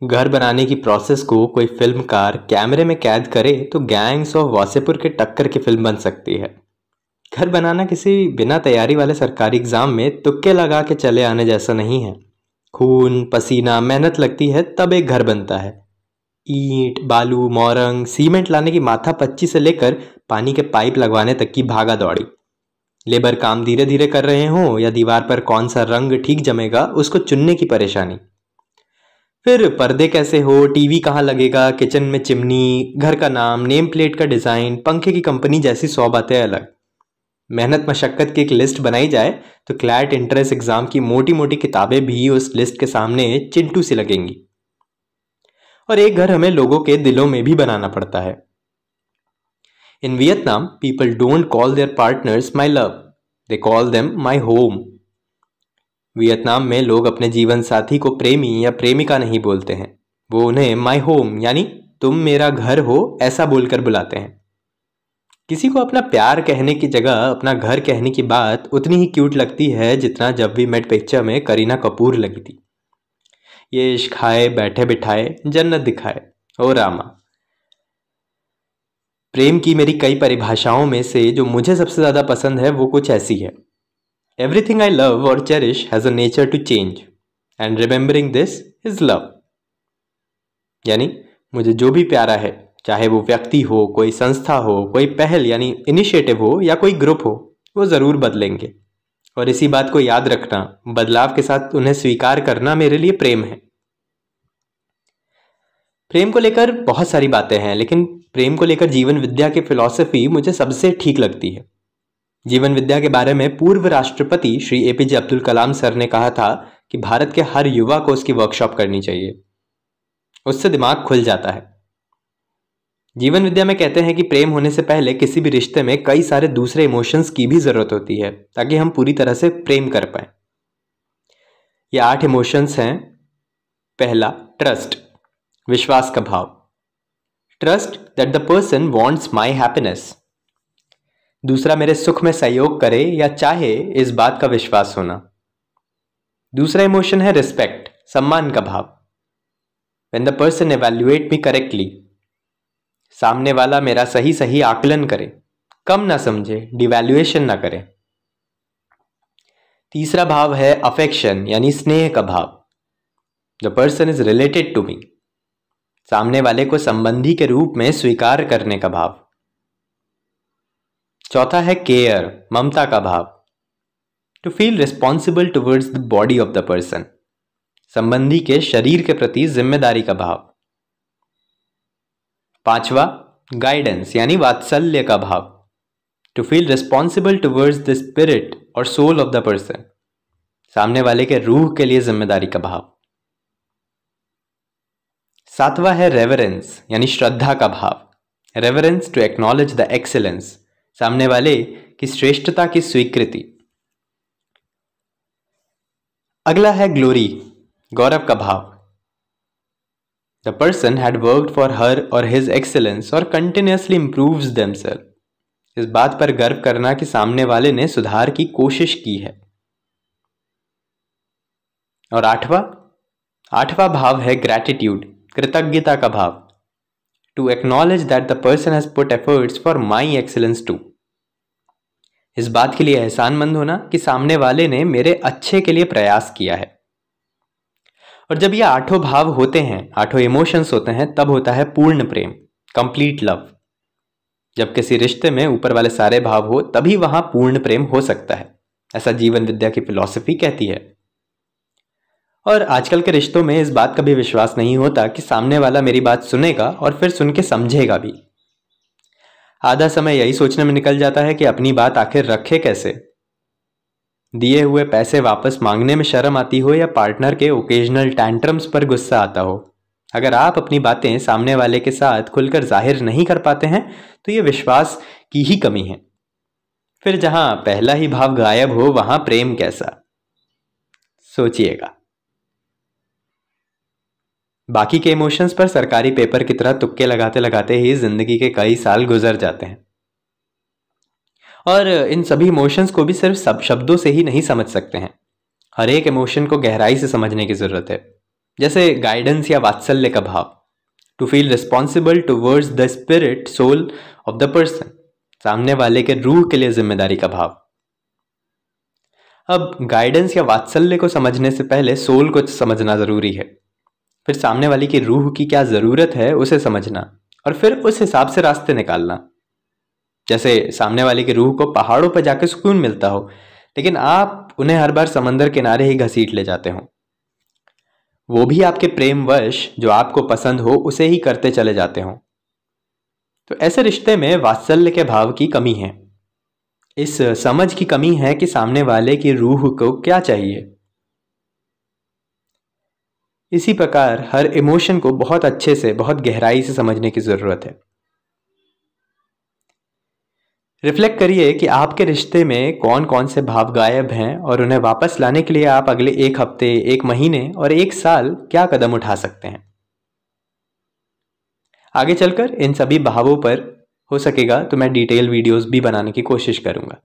घर बनाने की प्रोसेस को कोई फिल्मकार कैमरे में कैद करे तो गैंग्स ऑफ वासेपुर के टक्कर की फिल्म बन सकती है। घर बनाना किसी बिना तैयारी वाले सरकारी एग्जाम में तुक्के लगा के चले आने जैसा नहीं है। खून पसीना मेहनत लगती है तब एक घर बनता है। ईंट बालू मोरंग सीमेंट लाने की माथापच्ची से लेकर पानी के पाइप लगवाने तक की भागा दौड़ी। लेबर काम धीरे धीरे कर रहे हों या दीवार पर कौन सा रंग ठीक जमेगा उसको चुनने की परेशानी। फिर पर्दे कैसे हो, टीवी कहाँ लगेगा, किचन में चिमनी, घर का नाम, नेम प्लेट का डिज़ाइन, पंखे की कंपनी जैसी 100 बातें अलग। मेहनत मशक्क़त की एक लिस्ट बनाई जाए तो क्लैट इंट्रेंस एग्जाम की मोटी मोटी किताबें भी उस लिस्ट के सामने चिंटू सी लगेंगी। और एक घर हमें लोगों के दिलों में भी बनाना पड़ता है। In Vietnam people don't call there partners my love, they call them my home. Vietnam में लोग अपने जीवन साथी को प्रेमी या प्रेमिका नहीं बोलते हैं, वो उन्हें माई होम यानी तुम मेरा घर हो ऐसा बोलकर बुलाते हैं। किसी को अपना प्यार कहने की जगह अपना घर कहने की बात उतनी ही क्यूट लगती है जितना जब वी मेट पिक्चर में करीना कपूर लगी थी। ये इश्क खाए बैठे बिठाए जन्नत दिखाए ओ रामा। प्रेम की मेरी कई परिभाषाओं में से जो मुझे सबसे ज़्यादा पसंद है वो कुछ ऐसी है। Everything I love or cherish has a nature to change, and remembering this is love. यानी मुझे जो भी प्यारा है, चाहे वो व्यक्ति हो, कोई संस्था हो, कोई पहल यानी इनिशिएटिव हो या कोई ग्रुप हो, वो ज़रूर बदलेंगे। और इसी बात को याद रखना, बदलाव के साथ उन्हें स्वीकार करना मेरे लिए प्रेम है। प्रेम को लेकर बहुत सारी बातें हैं, लेकिन प्रेम को लेकर जीवन विद्या की फिलॉसफी मुझे सबसे ठीक लगती है। जीवन विद्या के बारे में पूर्व राष्ट्रपति श्री एपीजे अब्दुल कलाम सर ने कहा था कि भारत के हर युवा को उसकी वर्कशॉप करनी चाहिए, उससे दिमाग खुल जाता है। जीवन विद्या में कहते हैं कि प्रेम होने से पहले किसी भी रिश्ते में कई सारे दूसरे इमोशंस की भी जरूरत होती है ताकि हम पूरी तरह से प्रेम कर पाए। ये 8 इमोशंस हैं। पहला, ट्रस्ट, विश्वास का भाव। Trust that the person wants my happiness. दूसरा मेरे सुख में सहयोग करे या चाहे, इस बात का विश्वास होना। दूसरा इमोशन है रिस्पेक्ट, सम्मान का भाव। When the person evaluate me correctly, सामने वाला मेरा सही सही आकलन करे, कम ना समझे, डिवैल्यूएशन ना करे। तीसरा भाव है अफेक्शन यानी स्नेह का भाव। The person is related to me, सामने वाले को संबंधी के रूप में स्वीकार करने का भाव। चौथा है केयर, ममता का भाव। To feel responsible towards the body of the person, संबंधी के शरीर के प्रति जिम्मेदारी का भाव। पांचवा, गाइडेंस यानी वात्सल्य का भाव। To feel responsible towards the spirit और सोल ऑफ द पर्सन, सामने वाले के रूह के लिए जिम्मेदारी का भाव। सातवां है रेवरेंस यानी श्रद्धा का भाव। Reverence to acknowledge the excellence, सामने वाले की श्रेष्ठता की स्वीकृति। अगला है ग्लोरी, गौरव का भाव। The person had worked for her और हिज एक्सीलेंस और कंटिन्यूअसली इंप्रूव्स देमसेल्फ, इस बात पर गर्व करना कि सामने वाले ने सुधार की कोशिश की है। और आठवां भाव है ग्रैटिट्यूड, कृतज्ञता का भाव। To acknowledge that the person has put efforts for my excellence too, इस बात के लिए एहसानमंद होना कि सामने वाले ने मेरे अच्छे के लिए प्रयास किया है। और जब ये 8 भाव होते हैं, 8 इमोशंस होते हैं, तब होता है पूर्ण प्रेम, कंप्लीट लव। जब किसी रिश्ते में ऊपर वाले सारे भाव हो तभी वहां पूर्ण प्रेम हो सकता है, ऐसा जीवन विद्या की फिलॉसफी कहती है। और आजकल के रिश्तों में इस बात का भी विश्वास नहीं होता कि सामने वाला मेरी बात सुनेगा और फिर सुन के समझेगा भी। आधा समय यही सोचने में निकल जाता है कि अपनी बात आखिर रखे कैसे। दिए हुए पैसे वापस मांगने में शर्म आती हो या पार्टनर के ओकेजनल टैंट्रम्स पर गुस्सा आता हो, अगर आप अपनी बातें सामने वाले के साथ खुलकर जाहिर नहीं कर पाते हैं तो ये विश्वास की ही कमी है। फिर जहां पहला ही भाव गायब हो वहां प्रेम कैसा, सोचिएगा। बाकी के इमोशंस पर सरकारी पेपर की तरह तुक्के लगाते लगाते ही जिंदगी के कई साल गुजर जाते हैं। और इन सभी इमोशंस को भी सिर्फ शब्दों से ही नहीं समझ सकते हैं, हर एक इमोशन को गहराई से समझने की जरूरत है। जैसे गाइडेंस या वात्सल्य का भाव, to feel responsible towards the spirit soul of the person, सामने वाले के रूह के लिए जिम्मेदारी का भाव। अब गाइडेंस या वात्सल्य को समझने से पहले सोल को समझना जरूरी है, फिर सामने वाली की रूह की क्या जरूरत है उसे समझना और फिर उस हिसाब से रास्ते निकालना। जैसे सामने वाले की रूह को पहाड़ों पर जाकर सुकून मिलता हो, लेकिन आप उन्हें हर बार समंदर किनारे ही घसीट ले जाते हो। वो भी आपके प्रेमवश जो आपको पसंद हो उसे ही करते चले जाते हो। तो ऐसे रिश्ते में वात्सल्य के भाव की कमी है, इस समझ की कमी है कि सामने वाले की रूह को क्या चाहिए। इसी प्रकार हर इमोशन को बहुत अच्छे से, बहुत गहराई से समझने की जरूरत है। रिफ्लेक्ट करिए कि आपके रिश्ते में कौन कौन से भाव गायब हैं और उन्हें वापस लाने के लिए आप अगले एक हफ्ते, एक महीने और एक साल क्या कदम उठा सकते हैं। आगे चलकर इन सभी भावों पर हो सकेगा तो मैं डिटेल वीडियोस भी बनाने की कोशिश करूंगा।